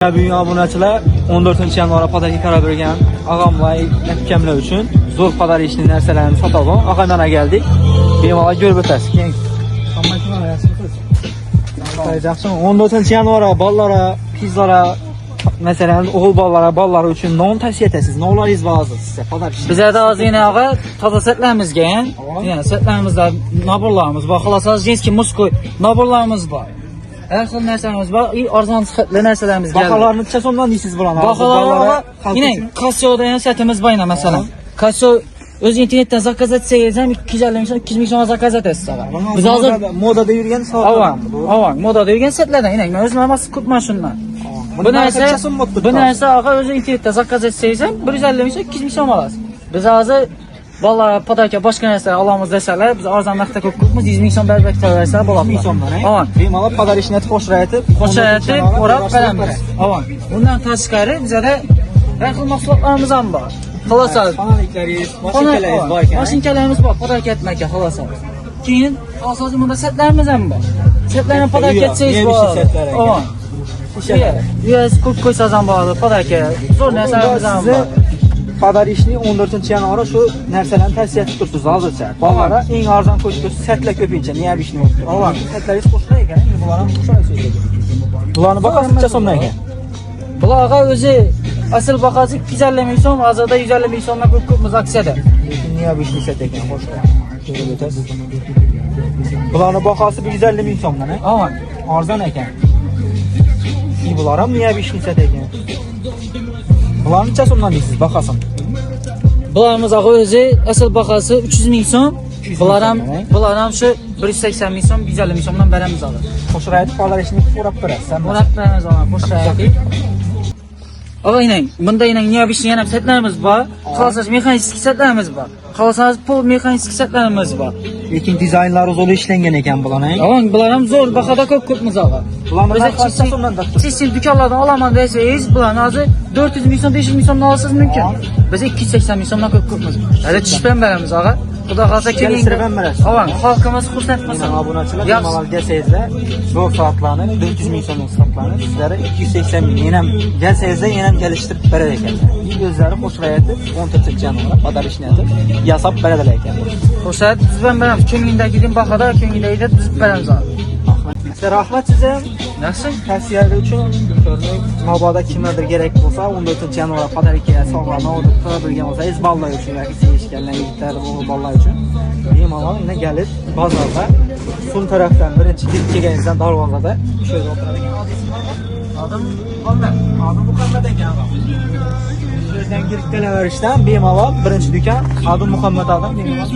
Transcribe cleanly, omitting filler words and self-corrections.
Büyük obunachilar 14 yanvar pazarga qarab bergan og'amlar mükemmel uchun zo'r pazar ishini narsalarni sotadi. Og'amlarga keldik. Bemalol ko'rib o'tasiz. Keyin yaxshi 14 yanvar bolalar, qizlar, masalan, o'g'il bolalar uchun non tavsiya etasiz. Nonlaringiz bor sizga pazar ishini. Bizlarda ozgina og'a toza setlarimizga, ya'ni setlarimizda naborlarimiz bor. Xolos, jinski muskoy naborlarimiz bor. Her xil narsalarimiz bor. Arzon sifatli narsalarimiz keldi. Baholarni necha so'mdan deysiz bularni? Baholar yine Casio'da ham setimiz bor ena masalan. Casio o'z internetdan zakaz etsangiz ham 250 ming, 200 ming so'm zakaz etasiz. Biz hozir modada yurgan soatlar. Avval modada yurgan setlardan, yine men o'zim hammasi ko'pman shundan. Bu narsa og'a o'zi internetda zakaz etsangiz ham 150 ming, 200 ming so'm olasiz. Biz hozir bolalar podaka boshqa narsa olamiz desalar, biz arzon narxda ko'p-ko'pmiz 100 ming so'm berib turaversa bo'ladi. 100 so'mdan, bemalol pazar ishini qo'shiraytib, o'rab beramiz. Avval. Bundan tashqari bizda har xil mahsulotlarimiz ham bor. Xolos, xonaliklaringiz, mashinalaringiz bor ekan. Mashinkalarimiz bor, podaka etmaka xolos. Keyin asosiy bunda setlarimiz ham bor. Setlarni podaka etsangiz bo'ladi. Avval. Yes, ko'p qo'ysangiz ham bo'ladi, podaka. Zo'r narsalarimiz ham bor. Pazar ishini 14 yanvar shu narsalarni tavsiya etib turibsiz hozircha. Bolalar eng arzon ko'chib setlar ko'pincha niya ishni o'qiydi. Avval setlaringiz qo'shilgan ekan, bular ham qo'shiladi. Bularni bahasi necha so'mdan ekan? Bularga o'zi asl bahasi 250 ming so'm, hozirda 150 ming so'mdan ko'p aksiyada. Lekin niya ishni set ekan, qo'shiladi. Ko'rib o'tasiz. Bularning bahasi 150 ming so'mdan, Avval arzon ekan. Bular ham niya ishni set ekan. Bularni necha so'mdan deysiz bahasini? Bularimiz o'zi asl bahasi 300 ming so'm. Bular ham shu 180 ming so'm, 150 ming so'mdan beramiz hozir. Qo'shiraydi, pazar ishini o'rab berasiz. O'rab beramiz hozir, qo'shiraydi. Avayning, bunda niya ishni yana setlarimiz bor. Xolos mexanik setlarimiz bor. Xolos pol mexanik setlarimiz bor. Lekin dizaynlari zo'r ishlangan ekan bularning. Avang, bular ham zo'r bahada ko'pmiz hozir. Bularni qancha so'mdan turibsiz? Siz do'konlardan olaman desangiz, bularni hozir 400 ming so'm, 500 ming so'mdan olasiz mumkin. Biz 280 ming so'mdan ko'pmiz. Hali tushib beramiz og'a. Xudo xohlasa kelishtirib ham berasiz. Avang, xalqimiz xursand bo'lsin. Obunachilar bemalol kelsangizlar, zo'r soatlarni 400 ming so'mdan soatlarni sizlarga 280 ming, yana ham kelsangizlar, yana ham kelishtirib berar ekanlar. O'zlari qo'shirayotib 14 yanvar pazar ishini aytib, yasab beradilar ekan. Qo'shib biz ham beramiz. Ko'ngildagi bahada ko'ngildagi tuzib beramiz hozir. Rahmat sizga. Yaxshi. Tavsiyalar uchun mabodo kimlardir kerak bo'lsa 14 yanvar pazarga sog'lom olib qilib bilgan bo'lsangiz, bolalar uchun yoki sevishganlar, yigitlar, o'g'il bolalar uchun bemalol yana kelib bozorda so'ng tarafdan birinchi kirib kelganingizdan darvozada shu yerda o'tiradigan odam Muhammad ekan. Shu yerdan kirib kelaverishdan bemalol birinchi do'kon Muhammad odam bemalol